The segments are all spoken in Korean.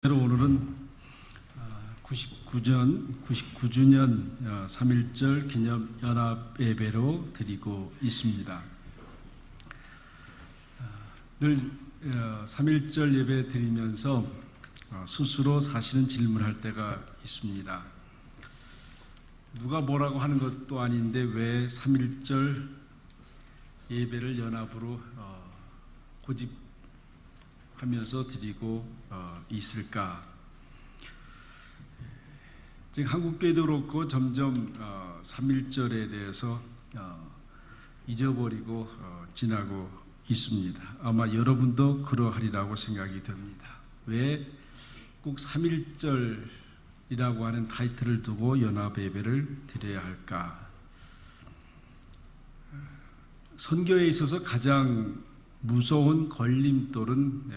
오늘은 99주년 3.1절 기념 연합 예배로 드리고 있습니다. 늘 3.1절 예배 드리면서 스스로 사실은 질문할 때가 있습니다. 누가 뭐라고 하는 것도 아닌데 왜 3.1절 예배를 연합으로 고집하면서 드리고 있을까? 지금 한국교회도 그렇고 점점 3.1절에 대해서 잊어버리고 지나고 있습니다. 아마 여러분도 그러하리라고 생각이 듭니다. 왜 꼭 3.1절이라고 하는 타이틀을 두고 연합 예배를 드려야 할까? 선교에 있어서 가장 무서운 걸림돌은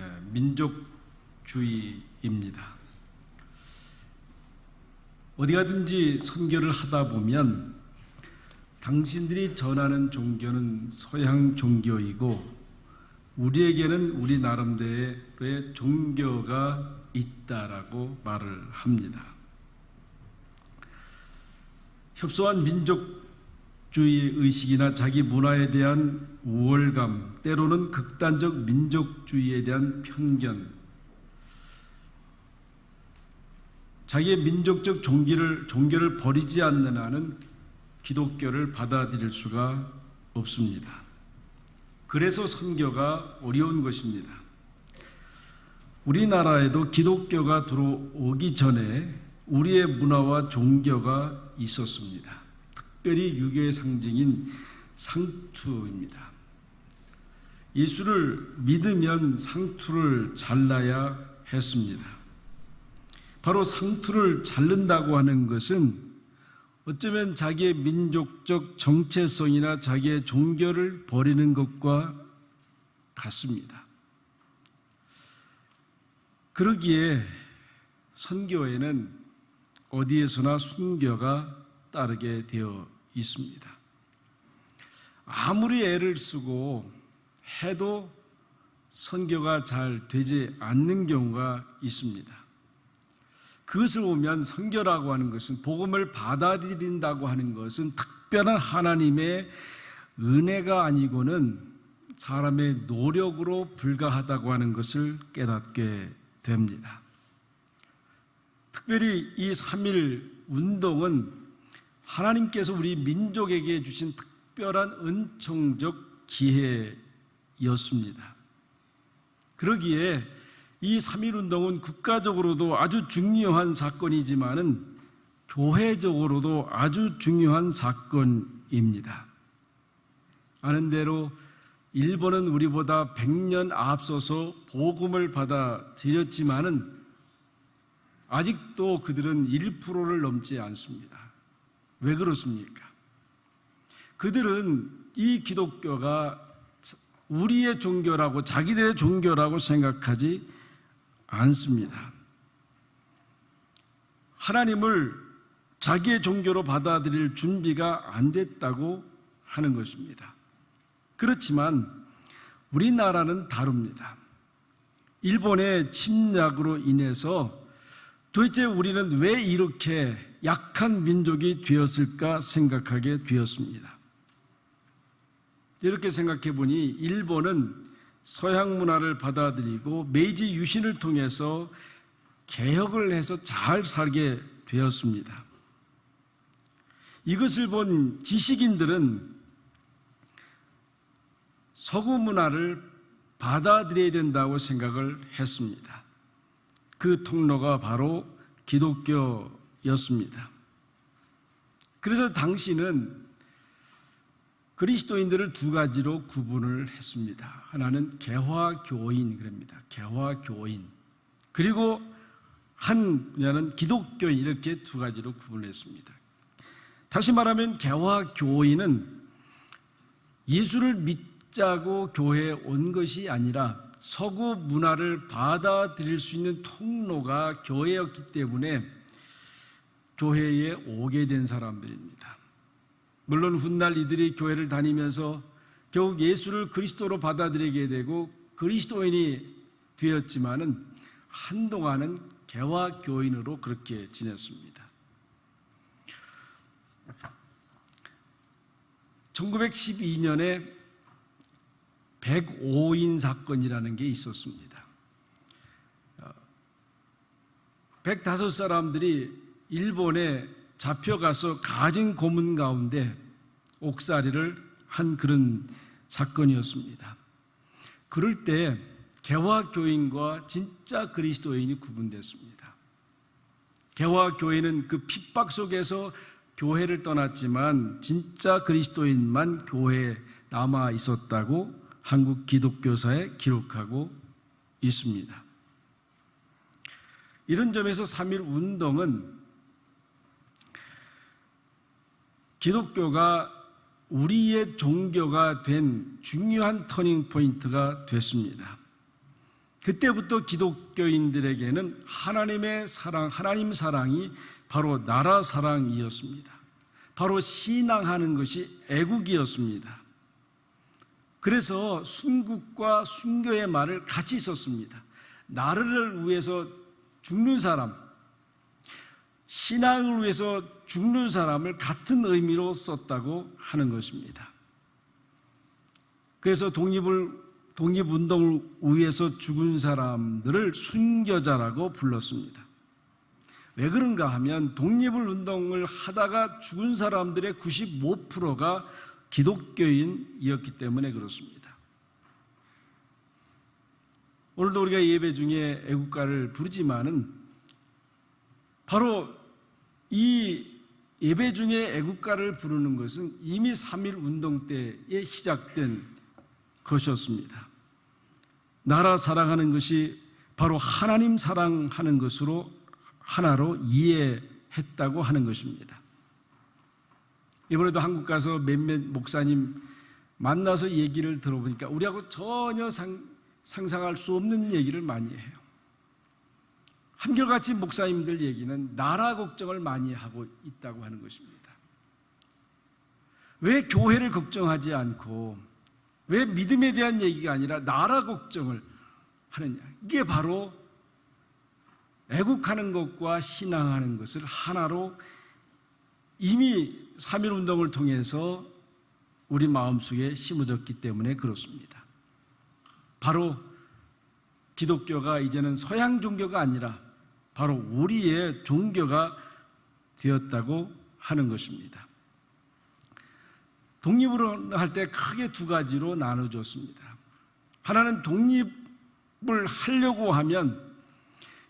민족주의입니다. 어디 가든지 선교를 하다 보면 당신들이 전하는 종교는 서양 종교이고 우리에게는 우리 나름대로의 종교가 있다라고 말을 합니다. 협소한 민족주의 의식이나 자기 문화에 대한 우월감, 때로는 극단적 민족주의에 대한 편견, 자기의 민족적 종교를 버리지 않는 한은 기독교를 받아들일 수가 없습니다. 그래서 선교가 어려운 것입니다. 우리나라에도 기독교가 들어오기 전에 우리의 문화와 종교가 있었습니다. 특별히 유교의 상징인 상투입니다. 예수를 믿으면 상투를 잘라야 했습니다. 바로 상투를 자른다고 하는 것은 어쩌면 자기의 민족적 정체성이나 자기의 종교를 버리는 것과 같습니다. 그러기에 선교에는 어디에서나 순교가 따르게 되어 있습니다. 아무리 애를 쓰고 해도 선교가 잘 되지 않는 경우가 있습니다. 그것을 보면 선교라고 하는 것은, 복음을 받아들인다고 하는 것은 특별한 하나님의 은혜가 아니고는 사람의 노력으로 불가하다고 하는 것을 깨닫게 됩니다. 특별히 이 3.1 운동은 하나님께서 우리 민족에게 주신 특별한 은총적 기회였습니다. 그러기에 이 3.1 운동은 국가적으로도 아주 중요한 사건이지만은 교회적으로도 아주 중요한 사건입니다. 아는 대로 일본은 우리보다 100년 앞서서 복음을 받아들였지만은 아직도 그들은 1%를 넘지 않습니다. 왜 그렇습니까? 그들은 이 기독교가 우리의 종교라고, 자기들의 종교라고 생각하지 않습니다. 하나님을 자기의 종교로 받아들일 준비가 안 됐다고 하는 것입니다. 그렇지만 우리나라는 다릅니다. 일본의 침략으로 인해서 도대체 우리는 왜 이렇게 약한 민족이 되었을까 생각하게 되었습니다. 이렇게 생각해 보니 일본은 서양 문화를 받아들이고 메이지 유신을 통해서 개혁을 해서 잘 살게 되었습니다. 이것을 본 지식인들은 서구 문화를 받아들여야 된다고 생각을 했습니다. 그 통로가 바로 기독교였습니다. 그래서 당시는 그리스도인들을 두 가지로 구분을 했습니다. 하나는 개화교인, 그럽니다. 개화교인. 그리고 한 분야는 기독교인, 이렇게 두 가지로 구분을 했습니다. 다시 말하면 개화교인은 예수를 믿자고 교회에 온 것이 아니라 서구 문화를 받아들일 수 있는 통로가 교회였기 때문에 교회에 오게 된 사람들입니다. 물론 훗날 이들이 교회를 다니면서 결국 예수를 그리스도로 받아들이게 되고 그리스도인이 되었지만은 한동안은 개화 교인으로 그렇게 지냈습니다. 1912년에 105인 사건이라는 게 있었습니다. 105사람들이 일본에 잡혀가서 가진 고문 가운데 옥살이를 한 그런 사건이었습니다. 그럴 때 개화 교인과 진짜 그리스도인이 구분됐습니다. 개화 교인은 그 핍박 속에서 교회를 떠났지만 진짜 그리스도인만 교회에 남아 있었다고 한국 기독교사에 기록하고 있습니다. 이런 점에서 3.1 운동은 기독교가 우리의 종교가 된 중요한 터닝 포인트가 됐습니다. 그때부터 기독교인들에게는 하나님의 사랑, 하나님 사랑이 바로 나라 사랑이었습니다. 바로 신앙하는 것이 애국이었습니다. 그래서 순국과 순교의 말을 같이 썼습니다. 나라를 위해서 죽는 사람, 신앙을 위해서 죽는 사람을 같은 의미로 썼다고 하는 것입니다. 그래서 독립운동을 위해서 죽은 사람들을 순교자라고 불렀습니다. 왜 그런가 하면 독립운동을 하다가 죽은 사람들의 95%가 기독교인이었기 때문에 그렇습니다. 오늘도 우리가 예배 중에 애국가를 부르지만은 바로 이 예배 중에 애국가를 부르는 것은 이미 3.1 운동 때에 시작된 것이었습니다. 나라 사랑하는 것이 바로 하나님 사랑하는 것으로 하나로 이해했다고 하는 것입니다. 이번에도 한국 가서 몇몇 목사님 만나서 얘기를 들어보니까 우리하고 전혀 상상할 수 없는 얘기를 많이 해요. 한결같이 목사님들 얘기는 나라 걱정을 많이 하고 있다고 하는 것입니다. 왜 교회를 걱정하지 않고 왜 믿음에 대한 얘기가 아니라 나라 걱정을 하느냐? 이게 바로 애국하는 것과 신앙하는 것을 하나로 이미 3.1 운동을 통해서 우리 마음속에 심어졌기 때문에 그렇습니다. 바로 기독교가 이제는 서양 종교가 아니라 바로 우리의 종교가 되었다고 하는 것입니다. 독립을 할 때 크게 두 가지로 나눠졌습니다. 하나는 독립을 하려고 하면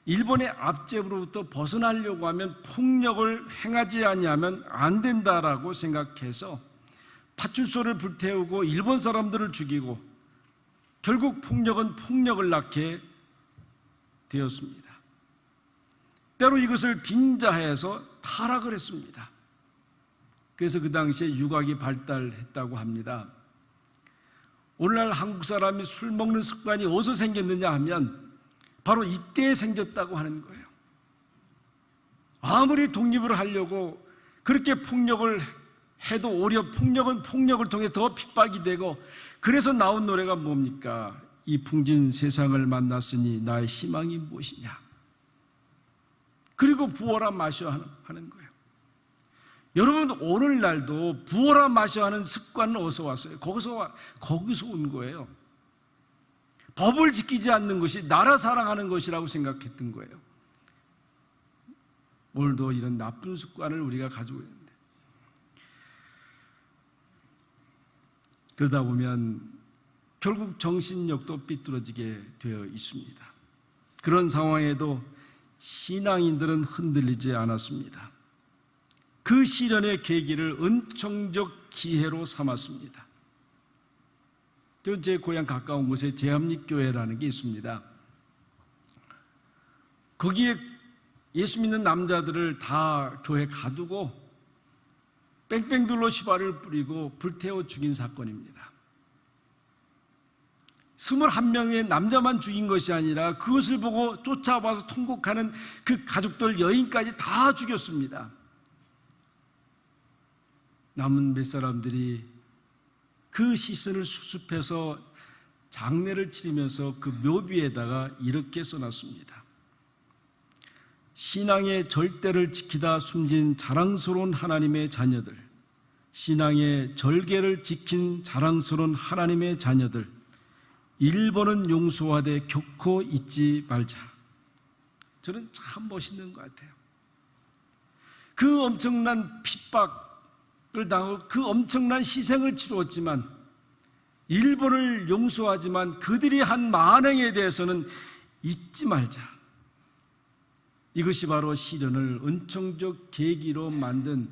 일본의 압제로부터 벗어나려고 하면 폭력을 행하지 아니하면 안 된다라고 생각해서 파출소를 불태우고 일본 사람들을 죽이고 결국 폭력은 폭력을 낳게 되었습니다. 때로 이것을 빙자해서 타락을 했습니다. 그래서 그 당시에 유곽이 발달했다고 합니다. 오늘날 한국 사람이 술 먹는 습관이 어디서 생겼느냐 하면 바로 이때 생겼다고 하는 거예요. 아무리 독립을 하려고 그렇게 폭력을 해도 오히려 폭력은 폭력을 통해 더 핍박이 되고 그래서 나온 노래가 뭡니까? 이 풍진 세상을 만났으니 나의 희망이 무엇이냐? 그리고 부어라 마셔 하는 거예요. 여러분 오늘날도 부어라 마셔 하는 습관은 어디서 왔어요? 거기서 온 거예요. 법을 지키지 않는 것이 나라 사랑하는 것이라고 생각했던 거예요. 오늘도 이런 나쁜 습관을 우리가 가지고 있는데 그러다 보면 결국 정신력도 삐뚤어지게 되어 있습니다. 그런 상황에도 신앙인들은 흔들리지 않았습니다. 그 시련의 계기를 은총적 기회로 삼았습니다. 제 고향 가까운 곳에 제합리교회라는 게 있습니다. 거기에 예수 믿는 남자들을 다 교회 가두고 뺑뺑돌로 시발을 뿌리고 불태워 죽인 사건입니다. 21명의 남자만 죽인 것이 아니라 그것을 보고 쫓아와서 통곡하는 그 가족들 여인까지 다 죽였습니다. 남은 몇 사람들이 그 시신을 수습해서 장례를 치르면서 그 묘비에다가 이렇게 써놨습니다. 신앙의 절대를 지키다 숨진 자랑스러운 하나님의 자녀들, 신앙의 절개를 지킨 자랑스러운 하나님의 자녀들, 1번은 용서하되 결코 잊지 말자. 저는 참 멋있는 것 같아요. 그 엄청난 핍박을 당하고 그 엄청난 희생을 치루었지만 1번을 용서하지만 그들이 한 만행에 대해서는 잊지 말자. 이것이 바로 시련을 은총적 계기로 만든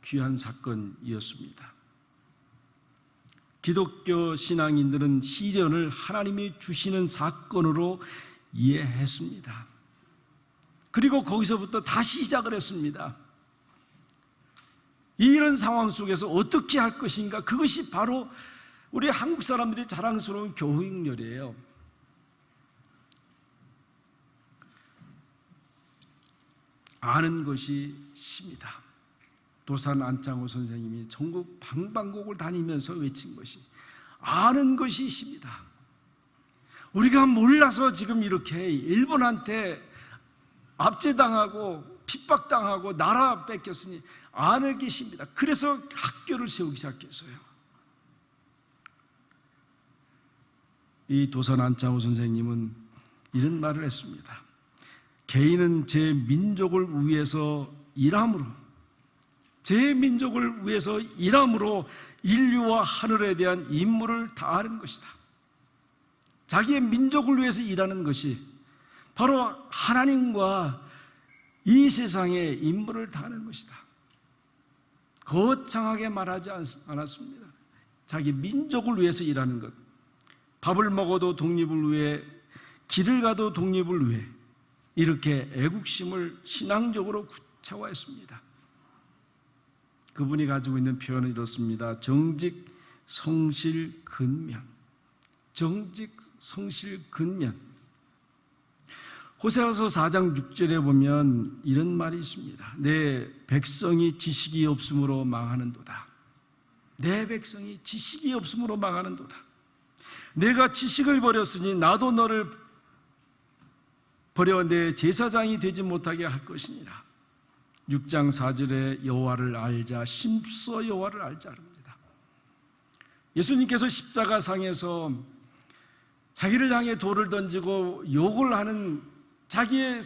귀한 사건이었습니다. 기독교 신앙인들은 시련을 하나님이 주시는 사건으로 이해했습니다. 그리고 거기서부터 다시 시작을 했습니다. 이런 상황 속에서 어떻게 할 것인가, 그것이 바로 우리 한국 사람들이 자랑스러운 교육열이에요. 아는 것이 쉽니다. 도산 안창호 선생님이 전국 방방곡을 다니면서 외친 것이 아는 것이 쉽니다. 우리가 몰라서 지금 이렇게 일본한테 압제당하고 핍박당하고 나라 뺏겼으니 아는 게 쉽니다. 그래서 학교를 세우기 시작했어요. 이 도산 안창호 선생님은 이런 말을 했습니다. 개인은 제 민족을 위해서 일함으로, 제 민족을 위해서 일함으로 인류와 하늘에 대한 임무를 다하는 것이다. 자기의 민족을 위해서 일하는 것이 바로 하나님과 이 세상에 임무를 다하는 것이다. 거창하게 말하지 않았습니다. 자기 민족을 위해서 일하는 것, 밥을 먹어도 독립을 위해, 길을 가도 독립을 위해, 이렇게 애국심을 신앙적으로 구체화했습니다. 그분이 가지고 있는 표현은 이렇습니다. 정직, 성실, 근면. 정직, 성실, 근면. 호세아서 4장 6절에 보면 이런 말이 있습니다. 내 백성이 지식이 없으므로 망하는도다. 내 백성이 지식이 없으므로 망하는도다. 내가 지식을 버렸으니 나도 너를 버려 내 제사장이 되지 못하게 할 것이니라. 6장 4절에 여호와를 알자, 심써 여호와를 알자 합니다. 예수님께서 십자가상에서 자기를 향해 돌을 던지고 욕을 하는 자기의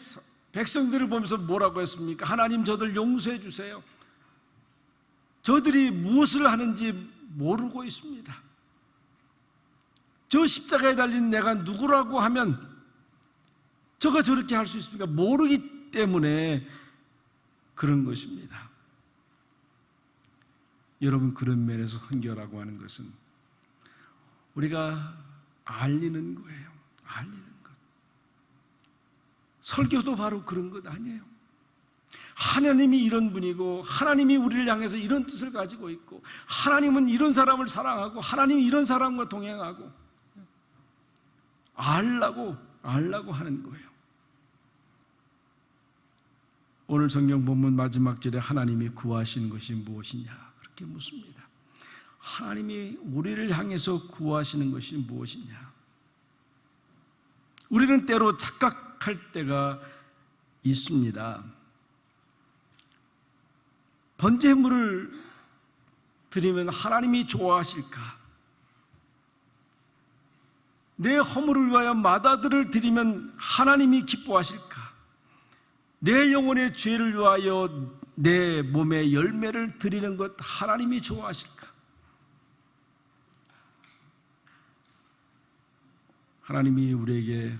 백성들을 보면서 뭐라고 했습니까? 하나님, 저들 용서해 주세요. 저들이 무엇을 하는지 모르고 있습니다. 저 십자가에 달린 내가 누구라고 하면 저가 저렇게 할 수 있습니까? 모르기 때문에 그런 것입니다. 여러분, 그런 면에서 헌교라고 하는 것은 우리가 알리는 거예요. 알리는 것. 설교도 바로 그런 것 아니에요. 하나님이 이런 분이고 하나님이 우리를 향해서 이런 뜻을 가지고 있고 하나님은 이런 사람을 사랑하고 하나님이 이런 사람과 동행하고 알라고 하는 거예요. 오늘 성경 본문 마지막 절에 하나님이 구하시는 것이 무엇이냐 그렇게 묻습니다. 하나님이 우리를 향해서 구하시는 것이 무엇이냐? 우리는 때로 착각할 때가 있습니다. 번제물을 드리면 하나님이 좋아하실까? 내 허물을 위하여 마다들을 드리면 하나님이 기뻐하실까? 내 영혼의 죄를 위하여 내 몸의 열매를 드리는 것 하나님이 좋아하실까? 하나님이 우리에게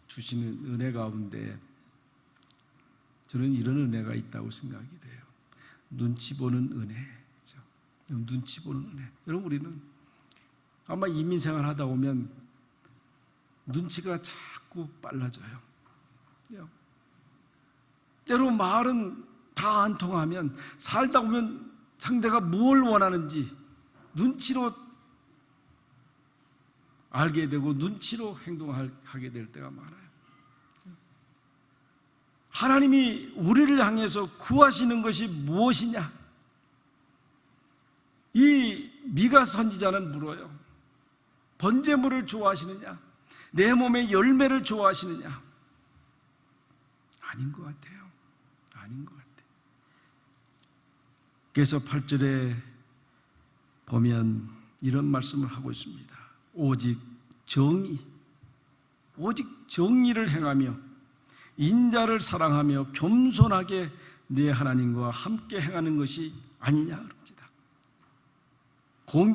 주시는 은혜 가운데 저는 이런 은혜가 있다고 생각이 돼요. 눈치 보는 은혜죠. 눈치 보는 은혜. 여러분, 우리는 아마 이민생활 하다 보면 눈치가 자꾸 빨라져요. 때로 말은 다 안 통하면 살다 보면 상대가 뭘 원하는지 눈치로 알게 되고 눈치로 행동하게 될 때가 많아요. 하나님이 우리를 향해서 구하시는 것이 무엇이냐? 이 미가 선지자는 물어요. 번제물을 좋아하시느냐? 내 몸의 열매를 좋아하시느냐? 아닌 것 같아요. 아닌 것 같아요. 그래서 8절에 보면 이런 말씀을 하고 있습니다. 오직 정의를 행하며 인자를 사랑하며 겸손하게 내 하나님과 함께 행하는 것이 아니냐 그럽니다.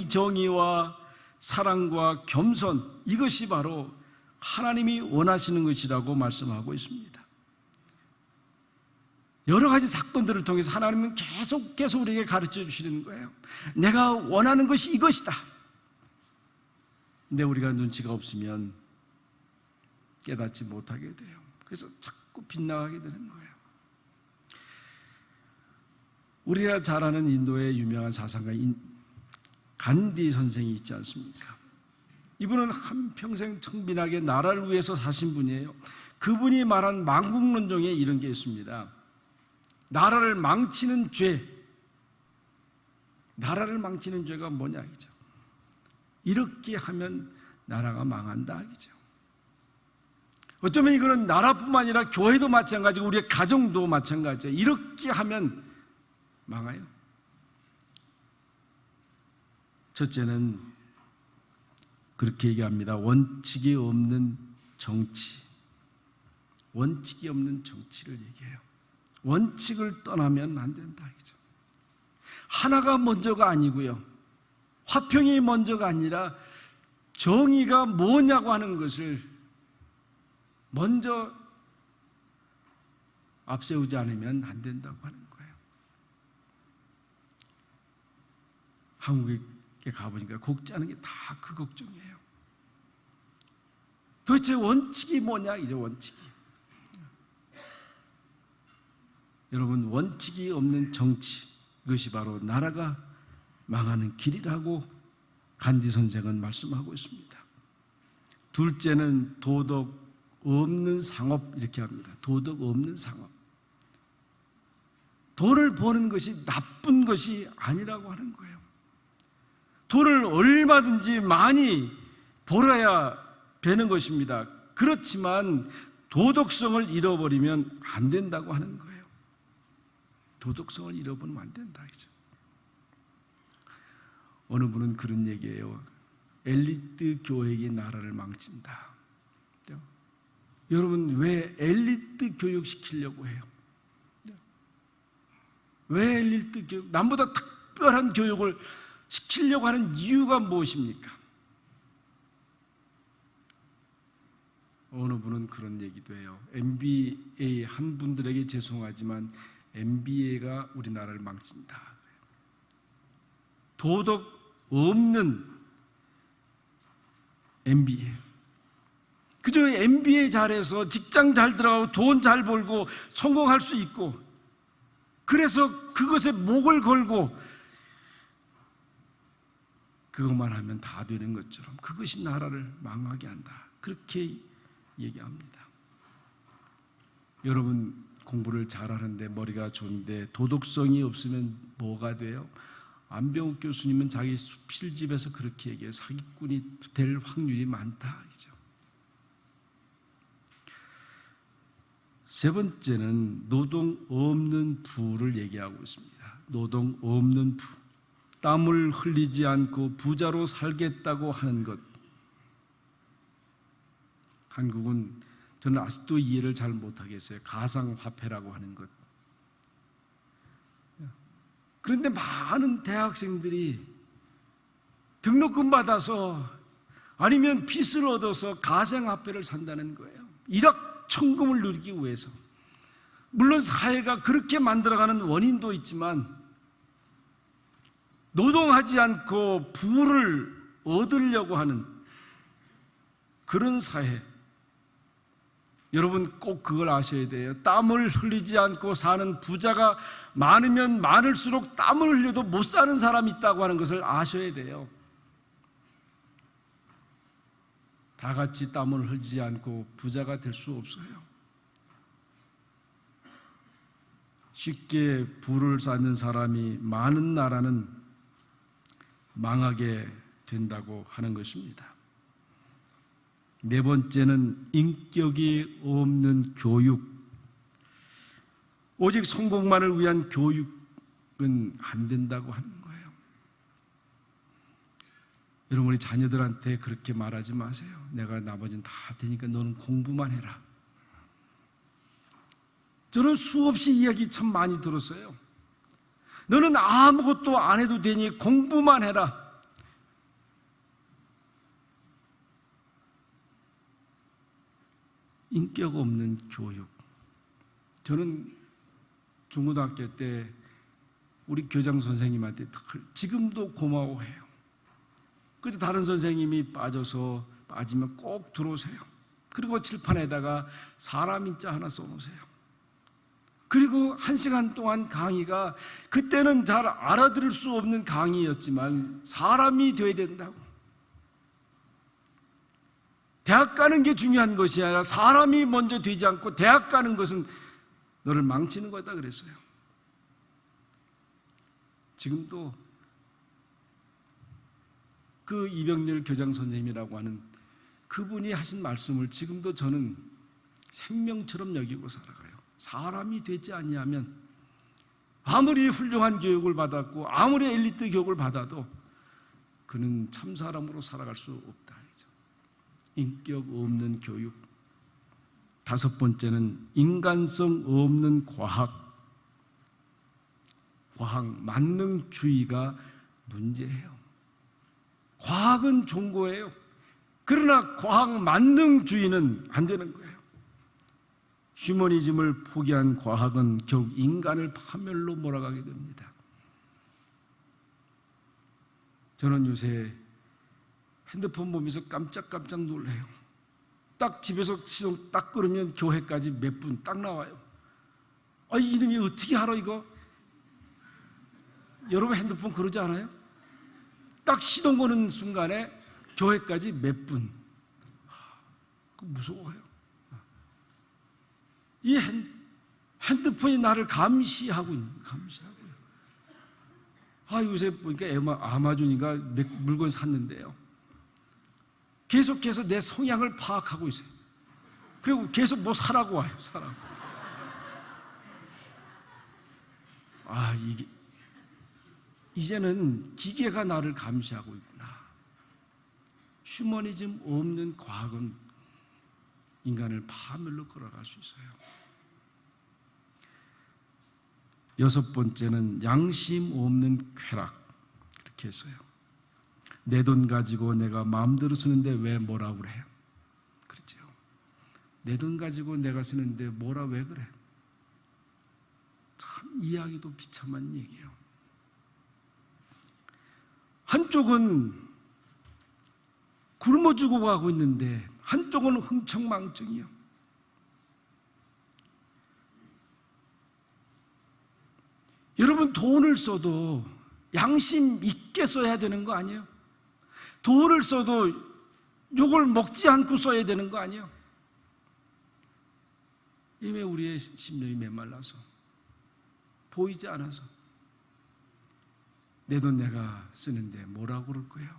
정의와 사랑과 겸손, 이것이 바로 하나님이 원하시는 것이라고 말씀하고 있습니다. 여러 가지 사건들을 통해서 하나님은 계속해서 우리에게 가르쳐 주시는 거예요. 내가 원하는 것이 이것이다. 근데 우리가 눈치가 없으면 깨닫지 못하게 돼요. 그래서 자꾸 빗나가게 되는 거예요. 우리가 잘 아는 인도의 유명한 사상가 간디 선생이 있지 않습니까? 이분은 한평생 청빈하게 나라를 위해서 사신 분이에요. 그분이 말한 망국론정에 이런 게 있습니다. 나라를 망치는 죄가 뭐냐 이죠. 이렇게 하면 나라가 망한다 이죠. 어쩌면 이거는 나라뿐만 아니라 교회도 마찬가지고 우리의 가정도 마찬가지예요. 이렇게 하면 망해요. 첫째는 그렇게 얘기합니다. 원칙이 없는 정치를 얘기해요. 원칙을 떠나면 안 된다 이죠. 하나가 먼저가 아니고요, 화평이 먼저가 아니라 정의가 뭐냐고 하는 것을 먼저 앞세우지 않으면 안 된다고 하는 거예요. 한국에 가보니까 곡지하는 게 다 그 걱정이에요. 도대체 원칙이 뭐냐 이죠. 원칙이. 여러분, 원칙이 없는 정치, 이것이 바로 나라가 망하는 길이라고 간디 선생은 말씀하고 있습니다. 둘째는 도덕 없는 상업, 이렇게 합니다. 도덕 없는 상업. 돈을 버는 것이 나쁜 것이 아니라고 하는 거예요. 돈을 얼마든지 많이 벌어야 되는 것입니다. 그렇지만 도덕성을 잃어버리면 안 된다고 하는 거예요. 도덕성을 잃어버리면 안 된다 이죠. 어느 분은 그런 얘기예요. 엘리트 교육이 나라를 망친다. 여러분, 왜 엘리트 교육 시키려고 해요? 왜 엘리트 교육, 남보다 특별한 교육을 시키려고 하는 이유가 무엇입니까? 어느 분은 그런 얘기도 해요. MBA 한 분들에게 죄송하지만 MBA가 우리나라를 망친다. 도덕 없는 MBA. 그저 MBA 잘해서 직장 잘 들어가고 돈 잘 벌고 성공할 수 있고, 그래서 그것에 목을 걸고 그것만 하면 다 되는 것처럼 그것이 나라를 망하게 한다. 그렇게 얘기합니다. 여러분, 공부를 잘하는데 머리가 좋은데 도덕성이 없으면 뭐가 돼요? 안병욱 교수님은 자기 필집에서 그렇게 얘기해요. 사기꾼이 될 확률이 많다 이죠. 세 번째는 노동 없는 부를 얘기하고 있습니다. 노동 없는 부. 땀을 흘리지 않고 부자로 살겠다고 하는 것. 한국은 저는 아직도 이해를 잘 못하겠어요. 가상화폐라고 하는 것. 그런데 많은 대학생들이 등록금 받아서 아니면 빚을 얻어서 가상화폐를 산다는 거예요. 일확천금을 누리기 위해서. 물론 사회가 그렇게 만들어가는 원인도 있지만 노동하지 않고 부를 얻으려고 하는 그런 사회. 여러분, 꼭 그걸 아셔야 돼요. 땀을 흘리지 않고 사는 부자가 많으면 많을수록 땀을 흘려도 못 사는 사람이 있다고 하는 것을 아셔야 돼요. 다 같이 땀을 흘리지 않고 부자가 될 수 없어요. 쉽게 부를 쌓는 사람이 많은 나라는 망하게 된다고 하는 것입니다. 네 번째는 인격이 없는 교육. 오직 성공만을 위한 교육은 안 된다고 하는 거예요. 여러분, 우리 자녀들한테 그렇게 말하지 마세요. 내가 나머지는 다 할 테니까 너는 공부만 해라. 저는 수없이 이야기 참 많이 들었어요. 너는 아무것도 안 해도 되니 공부만 해라. 인격 없는 교육. 저는 중고등학교 때 우리 교장 선생님한테 지금도 고마워해요. 그래서 다른 선생님이 빠지면 꼭 들어오세요. 그리고 칠판에다가 사람 인자 하나 써놓으세요. 그리고 1시간 동안 강의가, 그때는 잘 알아들을 수 없는 강의였지만 사람이 돼야 된다고. 대학 가는 게 중요한 것이 아니라 사람이 먼저 되지 않고 대학 가는 것은 너를 망치는 거다 그랬어요. 지금도 그 이병렬 교장 선생님이라고 하는 그분이 하신 말씀을 지금도 저는 생명처럼 여기고 살아가요. 사람이 되지 아니하면 아무리 훌륭한 교육을 받았고 아무리 엘리트 교육을 받아도 그는 참 사람으로 살아갈 수 없다. 인격 없는 교육. 5번째는 인간성 없는 과학 만능주의가 문제예요. 과학은 좋은 거예요. 그러나 과학 만능주의는 안 되는 거예요. 휴머니즘을 포기한 과학은 결국 인간을 파멸로 몰아가게 됩니다. 저는 요새 핸드폰 보면서 깜짝깜짝 놀래요. 딱 집에서 시동 딱 끄면 교회까지 몇 분 딱 나와요. 이 이름이 어떻게 알아 이거? 여러분 핸드폰 그러지 않아요? 딱 시동 거는 순간에 교회까지 몇 분. 무서워요. 이 핸드폰이 나를 감시하고 있는 거예요. 감시하고요. 요새 보니까 아마존인가 물건 샀는데요. 계속해서 내 성향을 파악하고 있어요. 그리고 계속 뭐 사라고 와요. 사라고. 이제는 기계가 나를 감시하고 있구나. 휴머니즘 없는 과학은 인간을 파멸로 끌어갈 수 있어요. 6번째는 양심 없는 쾌락. 그렇게 했어요. 내 돈 가지고 내가 마음대로 쓰는데 왜 뭐라 그래? 그렇죠. 내 돈 가지고 내가 쓰는데 뭐라 왜 그래? 참 이해하기도 비참한 얘기예요. 한쪽은 굶어 죽어가고 있는데 한쪽은 흥청망청이요. 여러분, 돈을 써도 양심 있게 써야 되는 거 아니에요? 돈을 써도 욕을 먹지 않고 써야 되는 거 아니에요? 이미 우리의 심령이 메말라서 보이지 않아서 내 돈 내가 쓰는데 뭐라고 그럴 거예요?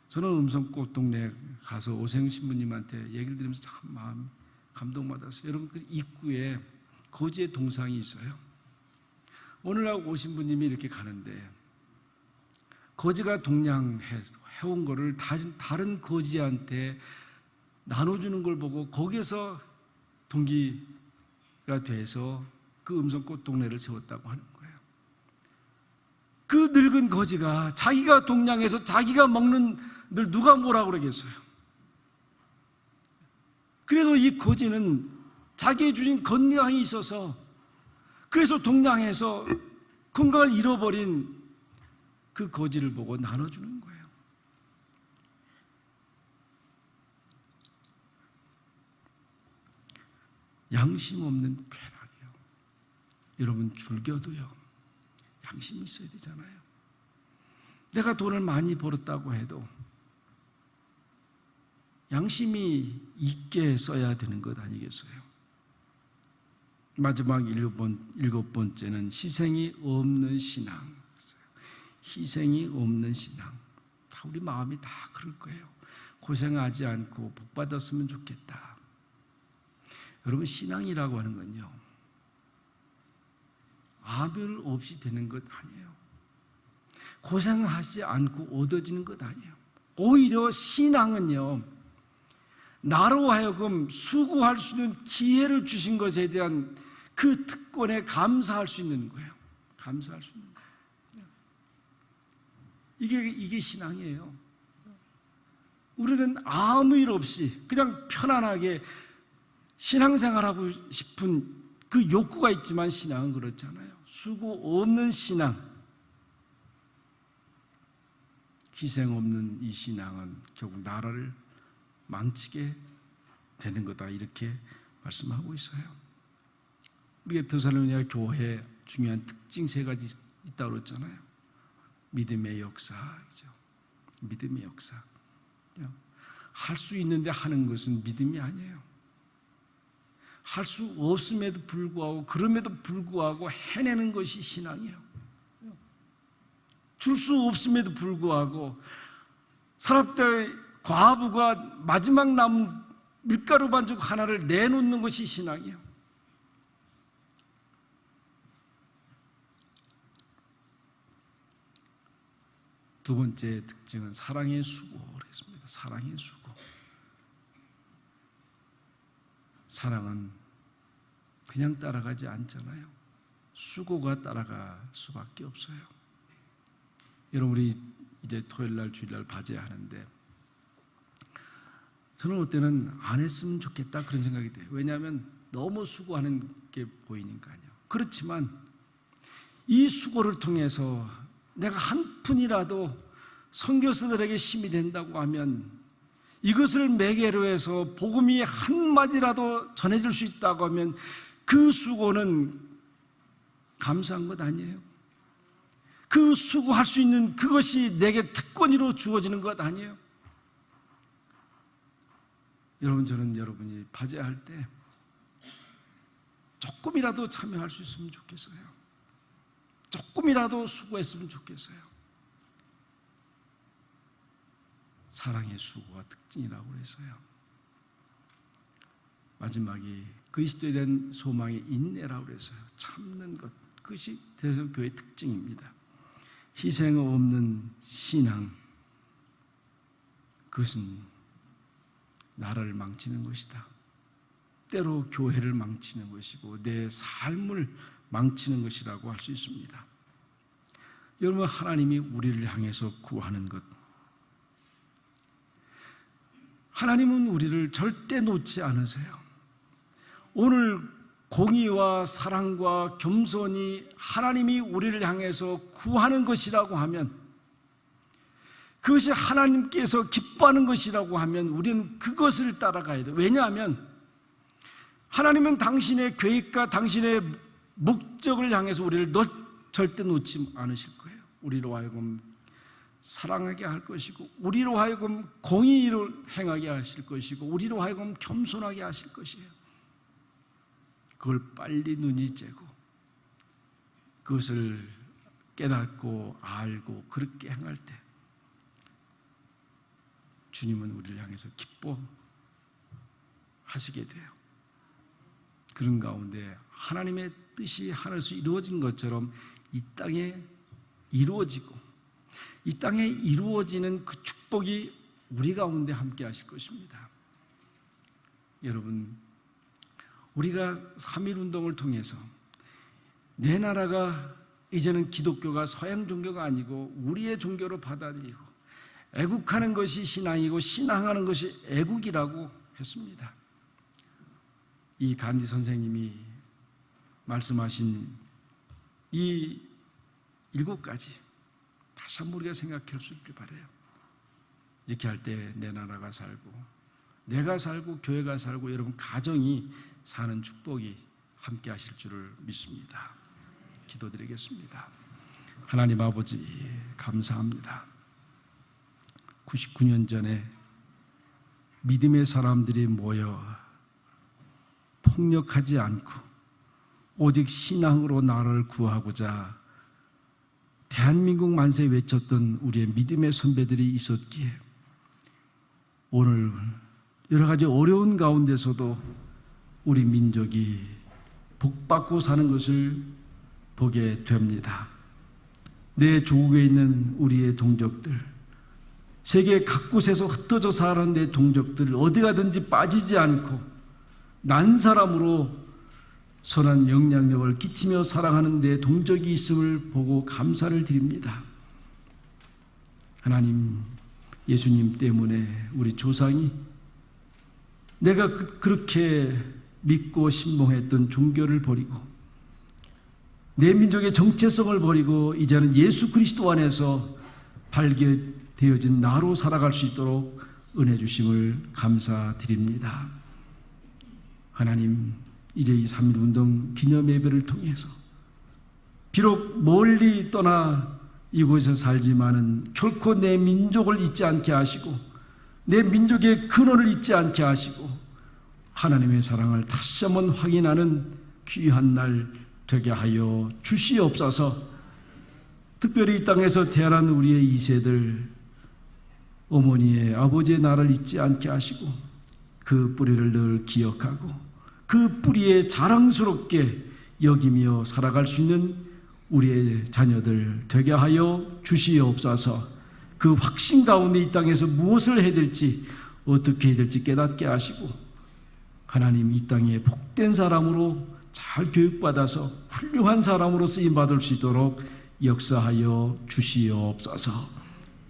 저는 음성꽃 동네에 가서 오세영 신부님한테 얘기를 들으면서 참 마음 감동받았어요. 여러분, 그 입구에 거지의 동상이 있어요. 오늘날 오신 분님이 이렇게 가는데 거지가 동냥해온 거를 다른 거지한테 나눠주는 걸 보고 거기에서 동기가 돼서 그 음성꽃 동네를 세웠다고 하는 거예요. 그 늙은 거지가 자기가 동냥해서 자기가 먹는 늘 누가 뭐라 그러겠어요. 그래도 이 거지는 자기의 주신 건강이 있어서 그래서 동냥해서 건강을 잃어버린 그 거지를 보고 나눠주는 거예요. 양심 없는 쾌락이요. 여러분, 줄겨도요 양심이 있어야 되잖아요. 내가 돈을 많이 벌었다고 해도 양심이 있게 써야 되는 것 아니겠어요? 마지막 7번째는 희생이 없는 신앙. 희생이 없는 신앙. 우리 마음이 다 그럴 거예요. 고생하지 않고 복 받았으면 좋겠다. 여러분, 신앙이라고 하는 건요, 아별 없이 되는 것 아니에요. 고생하지 않고 얻어지는 것 아니에요. 오히려 신앙은요, 나로 하여금 수고할 수 있는 기회를 주신 것에 대한 그 특권에 감사할 수 있는 거예요. 감사할 수 있는 거예요. 이게 신앙이에요. 우리는 아무 일 없이 그냥 편안하게 신앙생활하고 싶은 그 욕구가 있지만 신앙은 그렇잖아요. 수고 없는 신앙, 희생 없는 이 신앙은 결국 나라를 망치게 되는 거다, 이렇게 말씀하고 있어요. 우리가 데살로니가 교회에 중요한 특징 3가지 있다고 그랬잖아요. 믿음의 역사죠. 믿음의 역사. 할 수 있는데 하는 것은 믿음이 아니에요. 할 수 없음에도 불구하고, 그럼에도 불구하고 해내는 것이 신앙이에요. 줄 수 없음에도 불구하고 사랍대 과부가 마지막 남은 밀가루 반죽 하나를 내놓는 것이 신앙이에요. 두 번째 특징은 사랑의 수고를 했습니다. 사랑의 수고. 사랑은 그냥 따라가지 않잖아요. 수고가 따라갈 수밖에 없어요. 여러분, 우리 이제 토요일날 주일날 바제하는데 저는 그때는 안 했으면 좋겠다 그런 생각이 돼요. 왜냐하면 너무 수고하는 게 보이니까요. 그렇지만 이 수고를 통해서 내가 한 푼이라도 선교사들에게 힘이 된다고 하면, 이것을 매개로 해서 복음이 한마디라도 전해질 수 있다고 하면 그 수고는 감사한 것 아니에요? 그 수고할 수 있는 그것이 내게 특권으로 주어지는 것 아니에요? 여러분, 저는 여러분이 바제할 때 조금이라도 참여할 수 있으면 좋겠어요. 조금이라도 수고했으면 좋겠어요. 사랑의 수고가 특징이라고 그랬어요. 마지막이 그리스도에 대한 소망의 인내라고 그랬어요. 참는 것, 그것이 대성교회의 특징입니다. 희생 없는 신앙, 그것은 나라를 망치는 것이다. 때로 교회를 망치는 것이고 내 삶을 망치는 것이라고 할 수 있습니다. 여러분, 하나님이 우리를 향해서 구하는 것, 하나님은 우리를 절대 놓지 않으세요. 오늘 공의와 사랑과 겸손이 하나님이 우리를 향해서 구하는 것이라고 하면, 그것이 하나님께서 기뻐하는 것이라고 하면 우리는 그것을 따라가야 돼요. 왜냐하면 하나님은 당신의 계획과 당신의 목적을 향해서 우리를 절대 놓지 않으실 거예요. 우리로 하여금 사랑하게 할 것이고, 우리로 하여금 공의를 행하게 하실 것이고, 우리로 하여금 겸손하게 하실 것이에요. 그걸 빨리 눈이 째고 그것을 깨닫고 알고 그렇게 행할 때 주님은 우리를 향해서 기뻐하시게 돼요. 그런 가운데 하나님의 뜻이 하늘에서 이루어진 것처럼 이 땅에 이루어지고, 이 땅에 이루어지는 그 축복이 우리 가운데 함께 하실 것입니다. 여러분, 우리가 3.1운동을 통해서 내 나라가 이제는 기독교가 서양 종교가 아니고 우리의 종교로 받아들이고, 애국하는 것이 신앙이고 신앙하는 것이 애국이라고 했습니다. 이 간디 선생님이 말씀하신 이 7가지 다시 한번 우리가 생각할 수 있길 바라요. 이렇게 할 때 내 나라가 살고, 내가 살고, 교회가 살고, 여러분 가정이 사는 축복이 함께 하실 줄을 믿습니다. 기도드리겠습니다. 하나님 아버지, 감사합니다. 99년 전에 믿음의 사람들이 모여 폭력하지 않고 오직 신앙으로 나라를 구하고자 대한민국 만세 외쳤던 우리의 믿음의 선배들이 있었기에 오늘 여러 가지 어려운 가운데서도 우리 민족이 복받고 사는 것을 보게 됩니다. 내 조국에 있는 우리의 동족들, 세계 각곳에서 흩어져 사는 내 동족들을 어디 가든지 빠지지 않고 난 사람으로 선한 영향력을 끼치며 사랑하는 내 동족이 있음을 보고 감사를 드립니다. 하나님, 예수님 때문에 우리 조상이 내가 그렇게 믿고 신봉했던 종교를 버리고 내 민족의 정체성을 버리고 이제는 예수 그리스도 안에서 발견되어진 나로 살아갈 수 있도록 은혜 주심을 감사드립니다. 하나님, 이제 이 3.1운동 기념 예배를 통해서 비록 멀리 떠나 이곳에 살지만은 결코 내 민족을 잊지 않게 하시고 내 민족의 근원을 잊지 않게 하시고 하나님의 사랑을 다시 한번 확인하는 귀한 날 되게 하여 주시옵소서. 특별히 이 땅에서 태어난 우리의 2세들, 어머니의 아버지의 나를 잊지 않게 하시고 그 뿌리를 늘 기억하고 그 뿌리에 자랑스럽게 여기며 살아갈 수 있는 우리의 자녀들 되게 하여 주시옵소서. 그 확신 가운데 이 땅에서 무엇을 해야 될지 어떻게 해야 될지 깨닫게 하시고 하나님, 이 땅에 복된 사람으로 잘 교육받아서 훌륭한 사람으로 쓰임받을 수 있도록 역사하여 주시옵소서.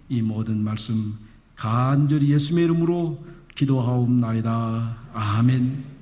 이 모든 말씀 간절히 예수님의 이름으로 기도하옵나이다. 아멘.